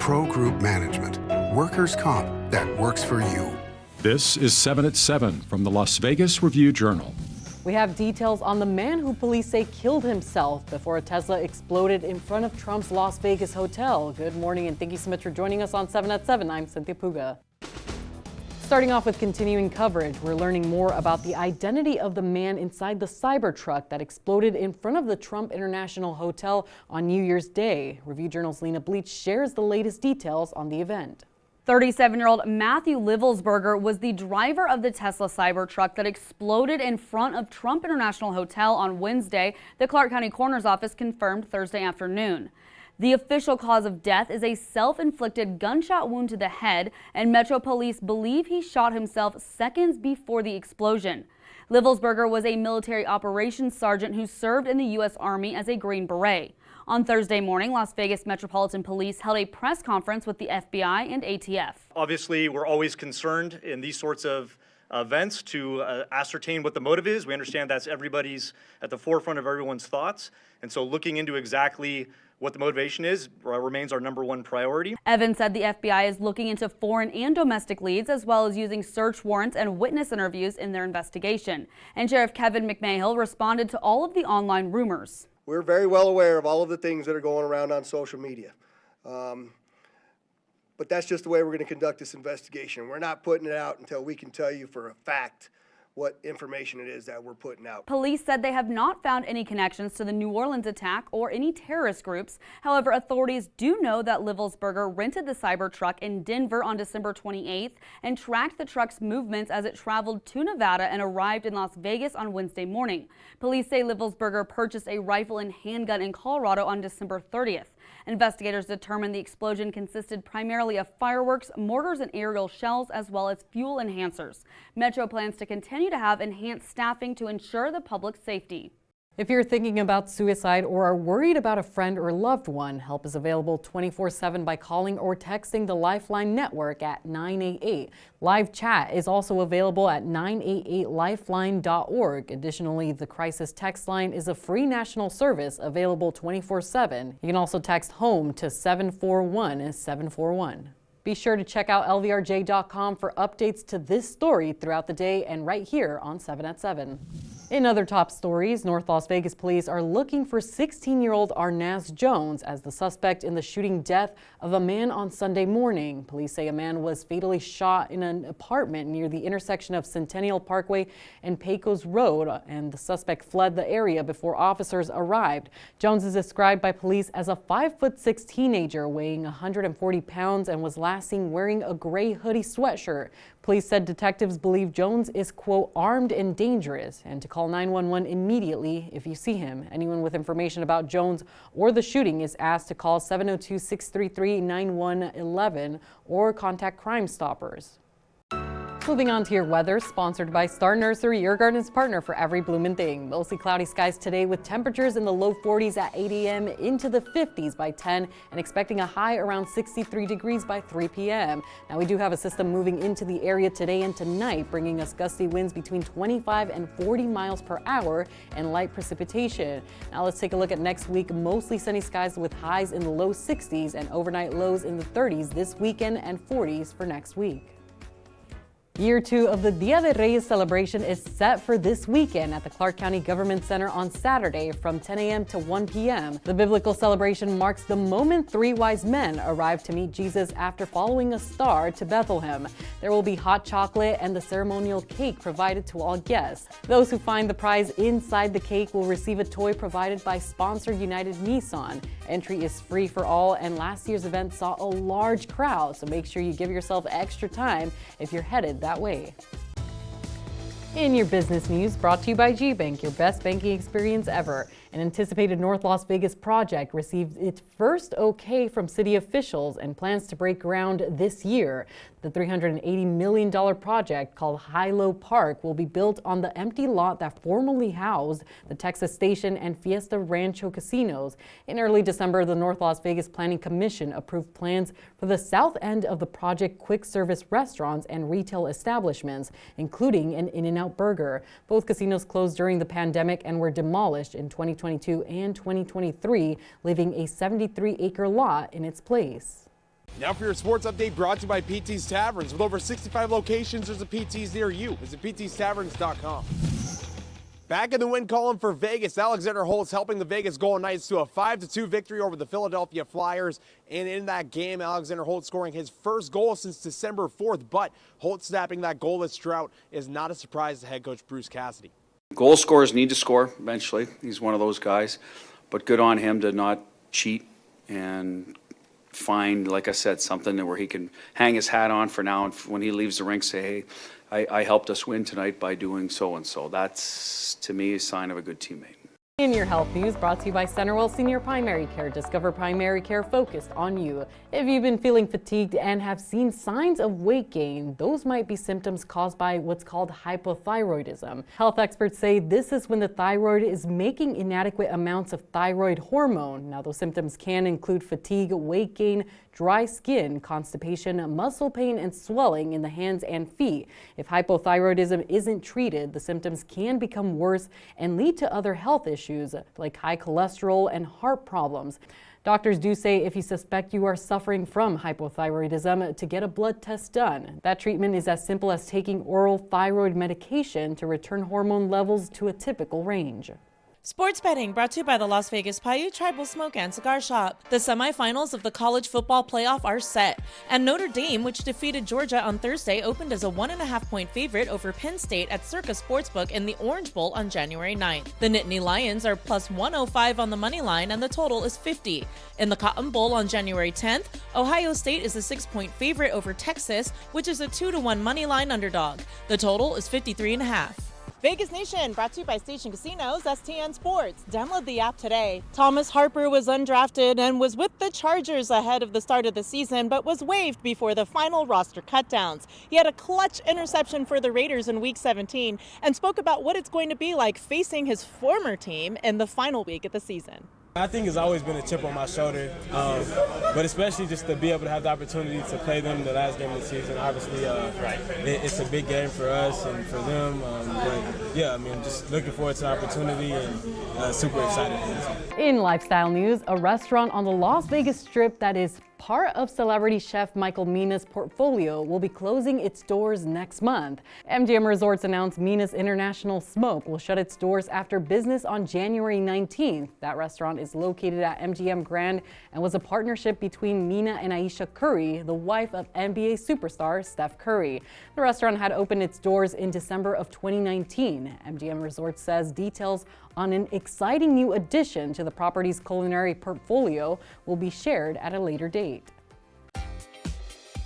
Pro Group Management. Workers' comp that works for you. This is 7 at 7 from the Las Vegas Review-Journal. We have details on the man who police say killed himself before a Tesla exploded in front of Trump's Las Vegas hotel. Good morning and thank you so much for joining us on 7 at 7. I'm Cynthia Puga. Starting off with continuing coverage, we're learning more about the identity of the man inside the Cybertruck that exploded in front of the Trump International Hotel on New Year's Day. Review Journal's Lena Bleach shares the latest details on the event. 37-year-old Matthew Livelsberger was the driver of the Tesla Cybertruck that exploded in front of Trump International Hotel on Wednesday, the Clark County Coroner's Office confirmed Thursday afternoon. The official cause of death is a self-inflicted gunshot wound to the head, and Metro Police believe he shot himself seconds before the explosion. Livelsberger was a military operations sergeant who served in the U.S. Army as a Green Beret. On Thursday morning, Las Vegas Metropolitan Police held a press conference with the FBI and ATF. Obviously, we're always concerned in these sorts of events to ascertain what the motive is. We understand that's everybody's at the forefront of everyone's thoughts. And so looking into exactly what the motivation is remains our #1 priority. Evans said the FBI is looking into foreign and domestic leads, as well as using search warrants and witness interviews in their investigation. And Sheriff Kevin McMahill responded to all of the online rumors. We're very well aware of all of the things that are going around on social media. But that's just the way we're going to conduct this investigation. We're not putting it out until we can tell you for a fact what information it is that we're putting out. Police said they have not found any connections to the New Orleans attack or any terrorist groups. However, authorities do know that Livelsberger rented the Cybertruck in Denver on December 28th and tracked the truck's movements as it traveled to Nevada and arrived in Las Vegas on Wednesday morning. Police say Livelsberger purchased a rifle and handgun in Colorado on December 30th. Investigators determined the explosion consisted primarily of fireworks, mortars, and aerial shells, as well as fuel enhancers. Metro plans to continue to have enhanced staffing to ensure the public's safety. If you're thinking about suicide or are worried about a friend or loved one, help is available 24/7 by calling or texting the Lifeline network at 988. Live chat is also available at 988lifeline.org. Additionally, the crisis text line is a free national service available 24/7. You can also text HOME to 741-741. Be sure to check out lvrj.com for updates to this story throughout the day and right here on 7 at 7. In other top stories, North Las Vegas police are looking for 16-year-old Arnaz Jones as the suspect in the shooting death of a man on Sunday morning. Police say a man was fatally shot in an apartment near the intersection of Centennial Parkway and Pecos Road, and the suspect fled the area before officers arrived. Jones is described by police as a 5'6" teenager weighing 140 pounds and was last seen wearing a gray hoodie sweatshirt. Police said detectives believe Jones is, quote, armed and dangerous, and to call 911 immediately if you see him. Anyone with information about Jones or the shooting is asked to call 702-633-9111 or contact Crime Stoppers. Moving on to your weather, sponsored by Star Nursery, your garden's partner for every bloomin' thing. Mostly cloudy skies today with temperatures in the low 40s at 8 a.m. into the 50s by 10 and expecting a high around 63 degrees by 3 p.m. Now we do have a system moving into the area today and tonight, bringing us gusty winds between 25 and 40 miles per hour and light precipitation. Now let's take a look at next week. Mostly sunny skies with highs in the low 60s and overnight lows in the 30s this weekend and 40s for next week. Year 2 of the Dia de Reyes celebration is set for this weekend at the Clark County Government Center on Saturday from 10 a.m. to 1 p.m. The biblical celebration marks the moment 3 wise men arrived to meet Jesus after following a star to Bethlehem. There will be hot chocolate and the ceremonial cake provided to all guests. Those who find the prize inside the cake will receive a toy provided by sponsor United Nissan. Entry is free for all, and last year's event saw a large crowd, so make sure you give yourself extra time if you're headed that way. In your business news, brought to you by G-Bank, your best banking experience ever. An anticipated North Las Vegas project received its first okay from city officials and plans to break ground this year. The $380 million project, called Hyow Park, will be built on the empty lot that formerly housed the Texas Station and Fiesta Rancho casinos. In early December, the North Las Vegas Planning Commission approved plans for the south end of the project quick service restaurants and retail establishments, including an In-N-Out Burger. Both casinos closed during the pandemic and were demolished in 2022 and 2023, leaving a 73-acre lot in its place. Now for your sports update brought to you by PT's Taverns. With over 65 locations, there's a PT's near you. Visit ptstaverns.com. Back in the win column for Vegas, Alexander Holt's helping the Vegas Golden Knights to a 5-2 victory over the Philadelphia Flyers. And in that game, Alexander Holt scoring his first goal since December 4th. But Holt snapping that goalless drought is not a surprise to head coach Bruce Cassidy. Goal scorers need to score eventually. He's one of those guys. But good on him to not cheat and find, like I said, something where he can hang his hat on for now, and when he leaves the rink say, hey, I helped us win tonight by doing so and so. That's, to me, a sign of a good teammate. In your health news, brought to you by Centerwell Senior Primary Care. Discover primary care focused on you. If you've been feeling fatigued and have seen signs of weight gain, those might be symptoms caused by what's called hypothyroidism. Health experts say this is when the thyroid is making inadequate amounts of thyroid hormone. Now, those symptoms can include fatigue, weight gain, dry skin, constipation, muscle pain, and swelling in the hands and feet. If hypothyroidism isn't treated, the symptoms can become worse and lead to other health issues like high cholesterol and heart problems. Doctors do say if you suspect you are suffering from hypothyroidism, to get a blood test done. That treatment is as simple as taking oral thyroid medication to return hormone levels to a typical range. Sports betting brought to you by the Las Vegas Paiute Tribal Smoke and Cigar Shop. The semifinals of the college football playoff are set, and Notre Dame, which defeated Georgia on Thursday, opened as a 1.5-point favorite over Penn State at Circa Sportsbook in the Orange Bowl on January 9th. The Nittany Lions are plus 105 on the money line, and the total is 50. In the Cotton Bowl on January 10th, Ohio State is a 6-point favorite over Texas, which is a 2-1 money line underdog. The total is 53.5. Vegas Nation, brought to you by Station Casinos, STN Sports. Download the app today. Thomas Harper was undrafted and was with the Chargers ahead of the start of the season, but was waived before the final roster cutdowns. He had a clutch interception for the Raiders in Week 17 and spoke about what it's going to be like facing his former team in the final week of the season. I think it's always been a chip on my shoulder, but especially just to be able to have the opportunity to play them the last game of the season. Obviously, it's a big game for us and for them. But yeah, I mean, just looking forward to the opportunity and super excited for this. In lifestyle news, a restaurant on the Las Vegas Strip that is part of celebrity chef Michael Mina's portfolio will be closing its doors next month. MGM Resorts announced Mina's International Smoke will shut its doors after business on January 19th. That restaurant is located at MGM Grand and was a partnership between Mina and Aisha Curry, the wife of NBA superstar Steph Curry. The restaurant had opened its doors in December of 2019. MGM Resorts says details on an exciting new addition to the property's culinary portfolio will be shared at a later date.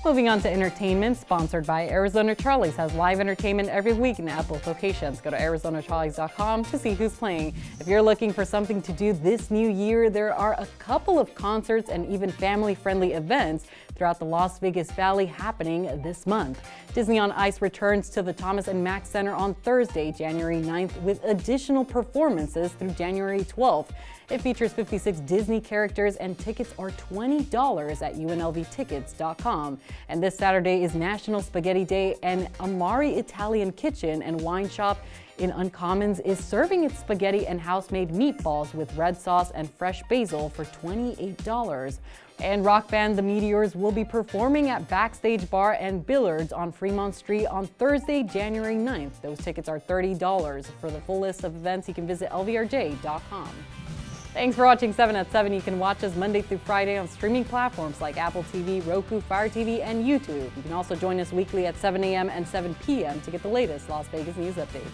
Moving on to entertainment, sponsored by Arizona Charlie's has live entertainment every weekend at both locations. Go to ArizonaCharlies.com to see who's playing. If you're looking for something to do this new year, there are a couple of concerts and even family-friendly events throughout the Las Vegas Valley happening this month. Disney on Ice returns to the Thomas & Mack Center on Thursday, January 9th, with additional performances through January 12th. It features 56 Disney characters and tickets are $20 at unlvtickets.com. And this Saturday is National Spaghetti Day, and Amari Italian Kitchen and Wine Shop in Uncommons is serving its spaghetti and house-made meatballs with red sauce and fresh basil for $28. And rock band The Meteors will be performing at Backstage Bar and Billiards on Fremont Street on Thursday, January 9th. Those tickets are $30. For the full list of events, you can visit lvrj.com. Thanks for watching 7 at 7. You can watch us Monday through Friday on streaming platforms like Apple TV, Roku, Fire TV, and YouTube. You can also join us weekly at 7 a.m. and 7 p.m. to get the latest Las Vegas news updates.